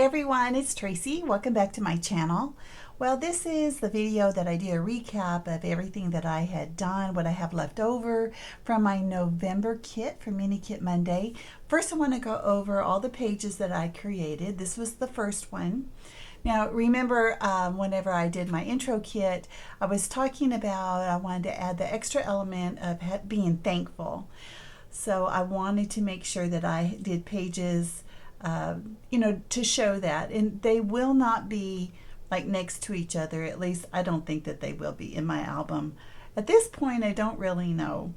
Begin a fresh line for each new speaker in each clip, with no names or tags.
Hey everyone, it's Tracy. Welcome back to my channel. Well, this is the video that I do a recap of everything that I had done, what I have left over from my November kit for Mini Kit Monday. First, I want to go over all the pages that I created. This was the first one. Now, remember whenever I did my intro kit, I was talking about I wanted to add the extra element of being thankful. So I wanted to make sure that I did pages to show that, and they will not be like next to each other. At least I don't think that they will be in my album. At this point, I don't really know.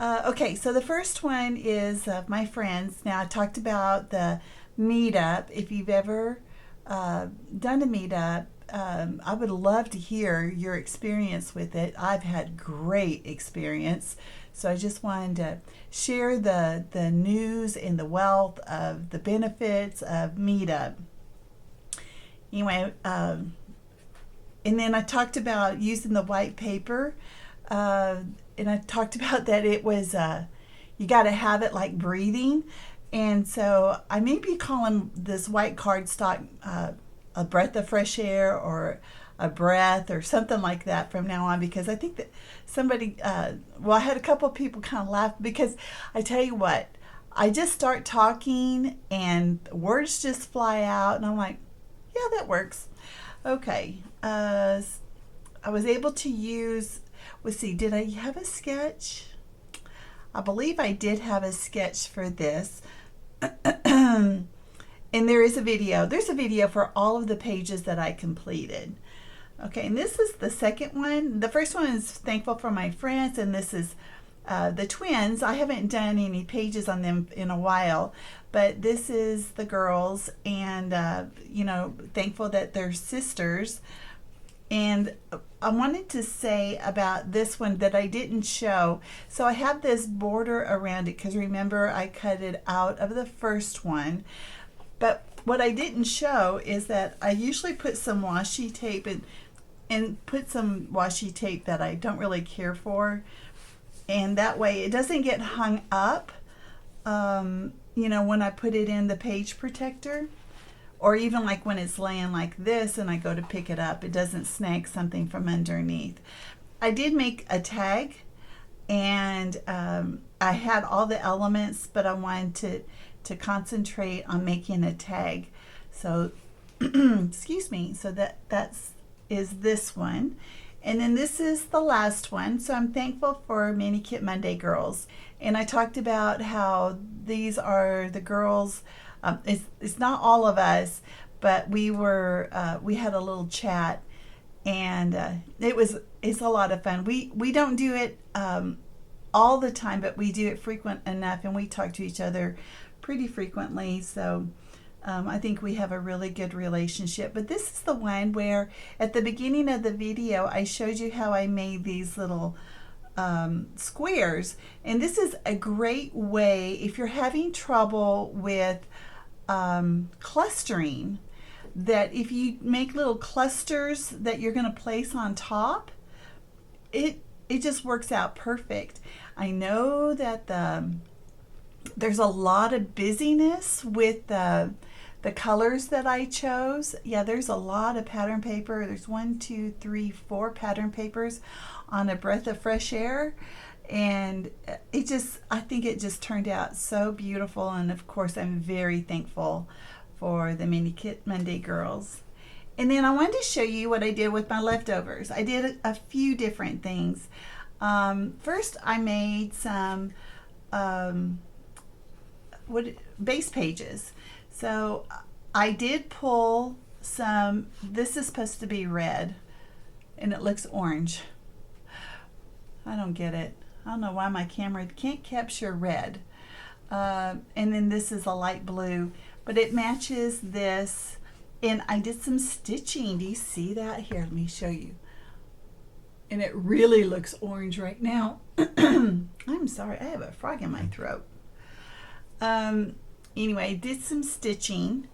Okay, so the first one is my friends. Now, I talked about the meetup. If you've ever done a meetup, I would love to hear your experience with it. I've had great experience. So I just wanted to share the news and the wealth of the benefits of meetup. Anyway, and then I talked about using the white paper, and I talked about that it was, you got to have it like breathing. And so I may be calling this white cardstock a breath of fresh air or a breath or something like that from now on, because I think that somebody, I had a couple of people kind of laugh, because I tell you what, I just start talking and words just fly out and I'm like, yeah, that works. Okay, I was able to use, let's see, did I have a sketch? I believe I did have a sketch for this. And there is a video. There's a video for all of the pages that I completed. Okay, and this is the second one. The first one is thankful for my friends, and this is the twins. I haven't done any pages on them in a while, but this is the girls, and thankful that they're sisters. And I wanted to say about this one that I didn't show. So I have this border around it because remember I cut it out of the first one. But what I didn't show is that I usually put some washi tape and put some washi tape that I don't really care for. And that way it doesn't get hung up, when I put it in the page protector. Or even like when it's laying like this and I go to pick it up, it doesn't snag something from underneath. I did make a tag, and I had all the elements, but I wanted to concentrate on making a tag. So, excuse me, so that's this one. And then this is the last one. So I'm thankful for Mini Kit Monday girls. And I talked about how these are the girls. It's not all of us, but we had a little chat, and it's a lot of fun. We don't do it all the time, but we do it frequent enough, and we talk to each other pretty frequently. So I think we have a really good relationship. But this is the one where at the beginning of the video I showed you how I made these little squares, and this is a great way if you're having trouble with clustering, that if you make little clusters that you're going to place on top, it just works out perfect. I know that there's a lot of busyness with the colors that I chose. Yeah, there's a lot of pattern paper. There's 1, 2, 3, 4 pattern papers on a breath of fresh air. And I think it just turned out so beautiful. And of course, I'm very thankful for the Mini Kit Monday girls. And then I wanted to show you what I did with my leftovers. I did a few different things. First, I made some base pages. So I did pull some, this is supposed to be red, and it looks orange. I don't get it. I don't know why my camera can't capture red. And then this is a light blue, but it matches this. And I did some stitching. Do you see that? Here, let me show you. And it really looks orange right now. I'm sorry, I have a frog in my throat. Anyway, I did some stitching.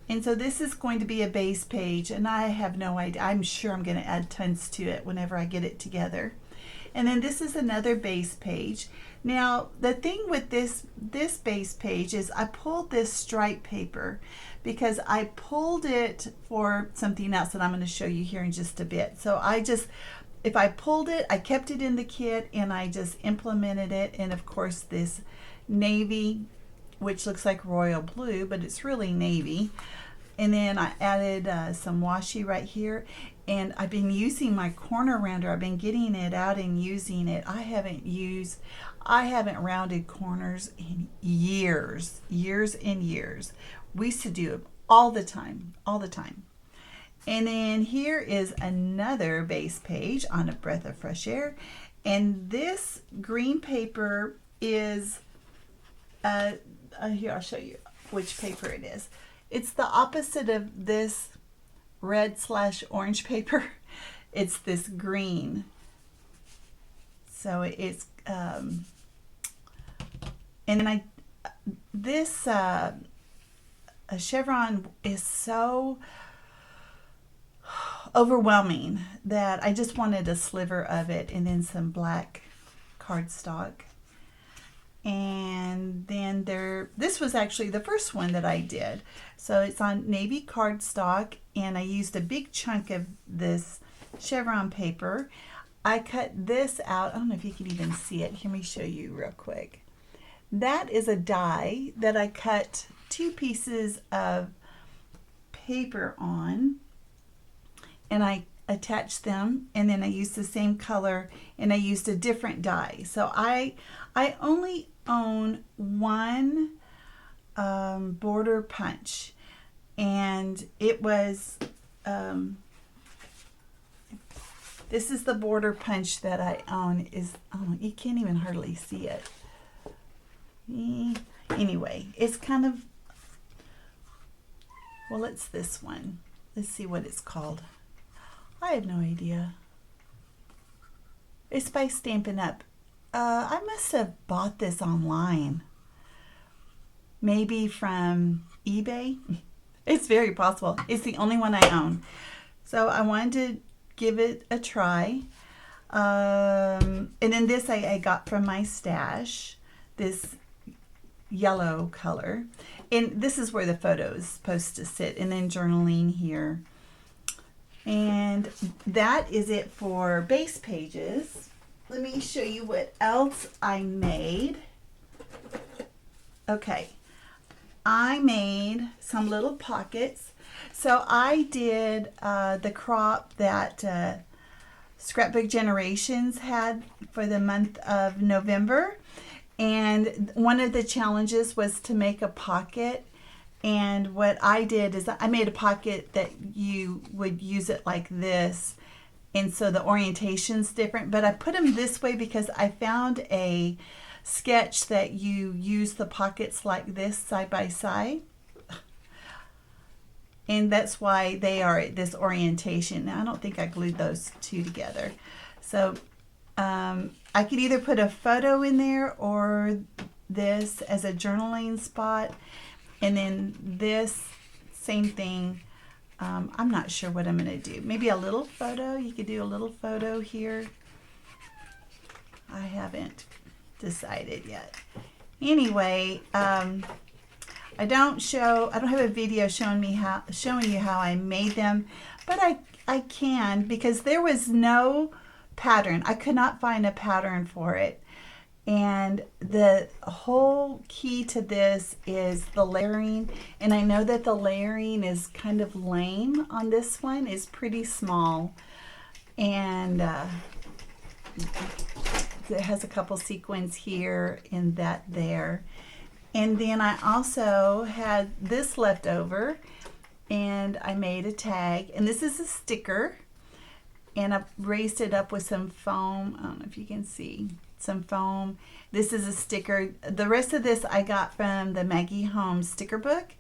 And so this is going to be a base page, and I have no idea. I'm sure I'm going to add tons to it whenever I get it together. And then this is another base page. Now, the thing with this base page is I pulled this stripe paper because I pulled it for something else that I'm going to show you here in just a bit. So if I pulled it, I kept it in the kit and I just implemented it. And of course this navy, which looks like royal blue, but it's really navy. And then I added some washi right here. And I've been using my corner rounder. I've been getting it out and using it. I haven't rounded corners in years and years. We used to do it all the time. And then here is another base page on A Breath of Fresh Air. And this green paper is, here I'll show you which paper it is. It's the opposite of this red/orange paper. It's this green. So it's, and then this chevron is so overwhelming that I just wanted a sliver of it, and then some black cardstock. And then this was actually the first one that I did. So it's on navy cardstock, and I used a big chunk of this chevron paper. I cut this out. I don't know if you can even see it. Let me show you real quick. That is a die that I cut 2 pieces of paper on, and I attached them, and then I used the same color, and I used a different die. So I only own one border punch, and it was this is the border punch that I own. You can't even hardly see it. Anyway, it's kind of, well, it's this one. Let's see what it's called. I have no idea. It's by Stampin' Up. I must have bought this online. Maybe from eBay. It's very possible. It's the only one I own. So I wanted to give it a try. And then this I got from my stash. This yellow color. And this is where the photo is supposed to sit. And then journaling here. And that is it for base pages. Let me show you what else I made. Okay, I made some little pockets. So I did the crop that Scrapbook Generations had for the month of November. And one of the challenges was to make a pocket. And what I did is I made a pocket that you would use it like this. And so the orientation's different, but I put them this way because I found a sketch that you use the pockets like this side by side. And that's why they are at this orientation. Now, I don't think I glued those two together. So I could either put a photo in there or this as a journaling spot. And then this, same thing. I'm not sure what I'm going to do. Maybe a little photo. You could do a little photo here. I haven't decided yet. Anyway, I don't have a video showing you how I made them, but I can, because there was no pattern. I could not find a pattern for it. And the whole key to this is the layering. And I know that the layering is kind of lame on this one. It's pretty small. And it has a couple sequins here and that there. And then I also had this left over, and I made a tag. And this is a sticker. And I raised it up with some foam. I don't know if you can see. Some foam. This is a sticker. The rest of this I got from the Maggie Holmes sticker book.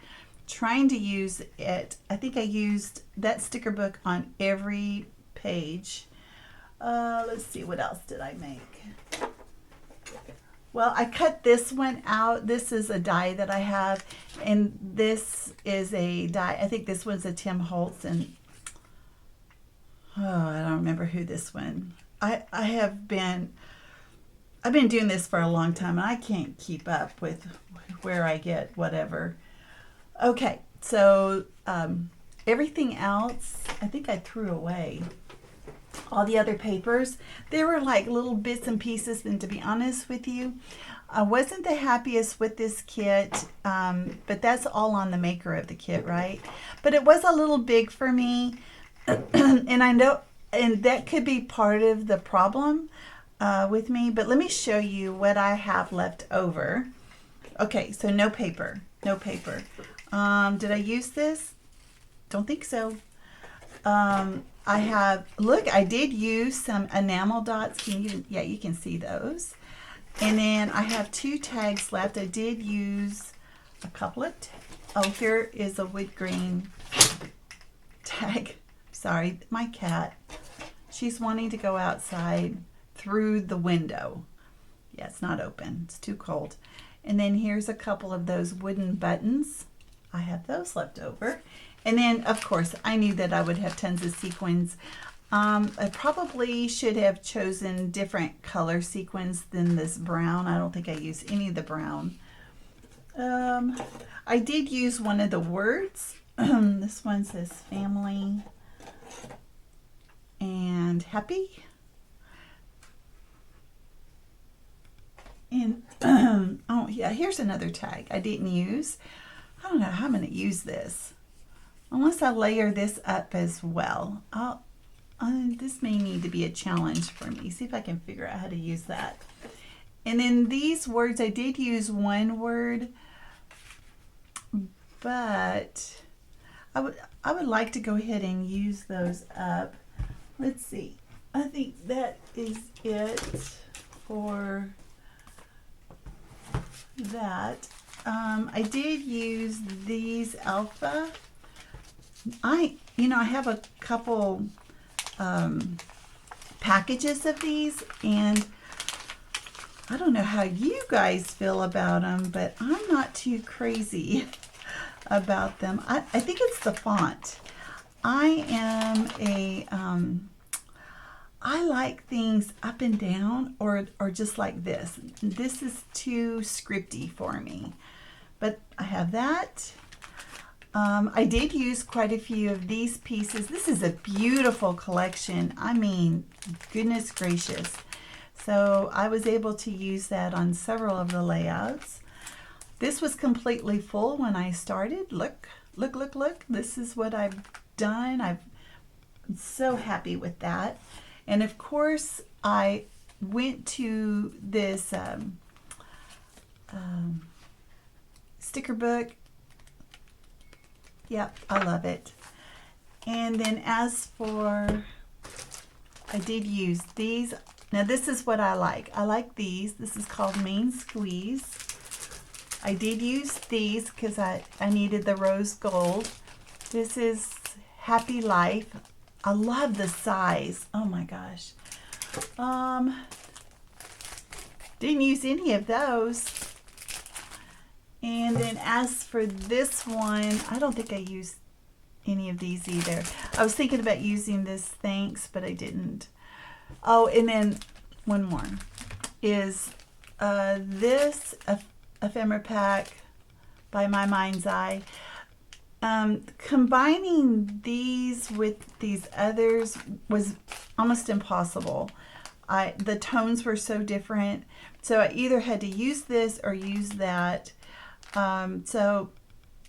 Trying to use it. I think I used that sticker book on every page. Let's see, what else did I make? Well, I cut this one out. This is a die that I have, and this is a die. I think this one's a Tim Holtz, and I don't remember who this one. I've been doing this for a long time, and I can't keep up with where I get whatever. Okay, So everything else, I think I threw away. All the other papers, they were like little bits and pieces, and to be honest with you, I wasn't the happiest with this kit, but that's all on the maker of the kit, right? But it was a little big for me, and I know, and that could be part of the problem with me, but let me show you what I have left over. Okay, so no paper, no paper. Did I use this? Don't think so. I have, look, I did use some enamel dots. Can you, yeah, you can see those. And then I have 2 tags left. I did use a couple of, oh, here is a wood grain tag. Sorry, my cat, she's wanting to go outside through the window. Yeah, it's not open, it's too cold. And then here's a couple of those wooden buttons. I have those left over. And then, of course, I knew that I would have tons of sequins. I probably should have chosen different color sequins than this brown. I don't think I used any of the brown. I did use one of the words. This one says family and happy. And, oh yeah, here's another tag I didn't use. I don't know how I'm going to use this. Unless I layer this up as well. This may need to be a challenge for me. See if I can figure out how to use that. And then these words, I did use one word, but I would like to go ahead and use those up. Let's see. I think that is it for that. I did use these alpha. I have a couple packages of these, and I don't know how you guys feel about them, but I'm not too crazy about them. I think it's the font. I am a, I like things up and down or just like this. This is too scripty for me, but I have that. I did use quite a few of these pieces. This is a beautiful collection. I mean, goodness gracious. So I was able to use that on several of the layouts. This was completely full when I started. Look, look, look, look. This is what I've done. I'm so happy with that. And of course, I went to this sticker book. Yep, I love it. And then as for, I did use these. Now this is what I like. I like these. This is called Main Squeeze. I did use these because I needed the rose gold. This is Happy Life. I love the size. Oh my gosh. Didn't use any of those. And then as for this one, I don't think I used any of these either. I was thinking about using this Thanks, but I didn't. Oh, and then one more is this ephemera pack by My Mind's Eye. Combining these with these others was almost impossible. The tones were so different, so I either had to use this or use that. So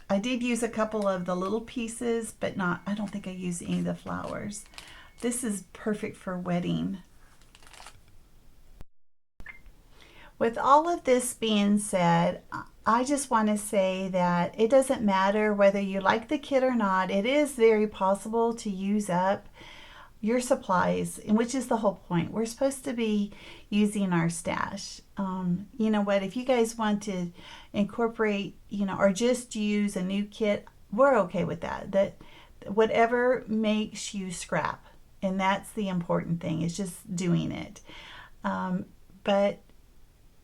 I did use a couple of the little pieces, but I don't think I used any of the flowers. This is perfect for wedding. With all of this being said, I just want to say that it doesn't matter whether you like the kit or not. It is very possible to use up your supplies, which is the whole point. We're supposed to be using our stash. You know what, if you guys want to incorporate, or just use a new kit, we're okay with that. That whatever makes you scrap, and that's the important thing, is just doing it. But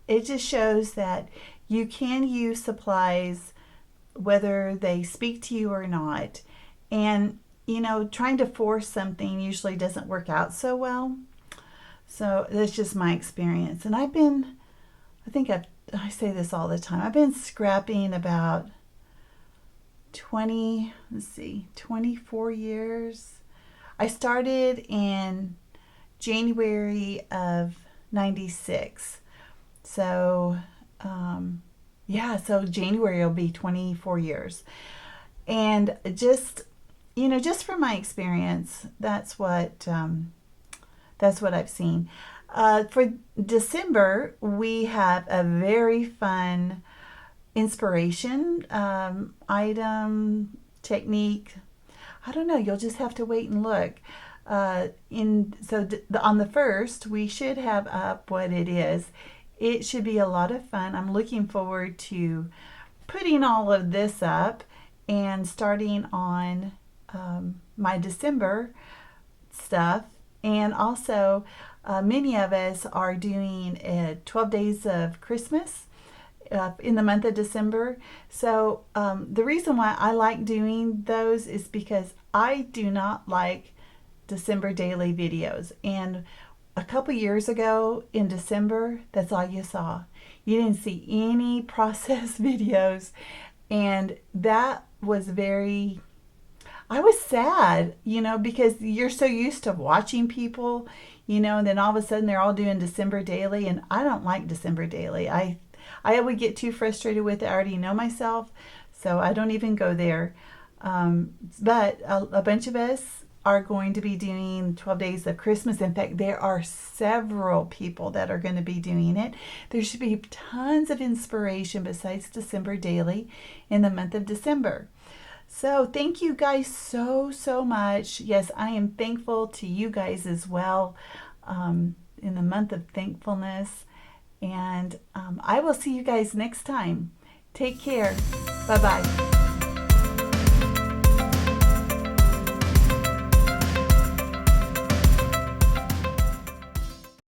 it just shows that you can use supplies whether they speak to you or not. And trying to force something usually doesn't work out so well. So that's just my experience. And I say this all the time, I've been scrapping about, 24 years. I started in January of 96. So, yeah, so January will be 24 years. And just, just from my experience, that's what I've seen. For December, we have a very fun inspiration item, technique. I don't know. You'll just have to wait and look. On the first, we should have up what it is. It should be a lot of fun. I'm looking forward to putting all of this up and starting on my December stuff. And also, many of us are doing 12 days of Christmas in the month of December. So the reason why I like doing those is because I do not like December daily videos. And a couple years ago in December, that's all you saw. You didn't see any process videos. And that was I was sad, because you're so used to watching people, and then all of a sudden they're all doing December daily. And I don't like December daily. I would get too frustrated with it. I already know myself, so I don't even go there. But a bunch of us are going to be doing 12 days of Christmas. In fact, there are several people that are going to be doing it. There should be tons of inspiration besides December daily in the month of December. So thank you guys so much. Yes, I am thankful to you guys as well in the month of thankfulness. And I will see you guys next time. Take care. Bye-bye.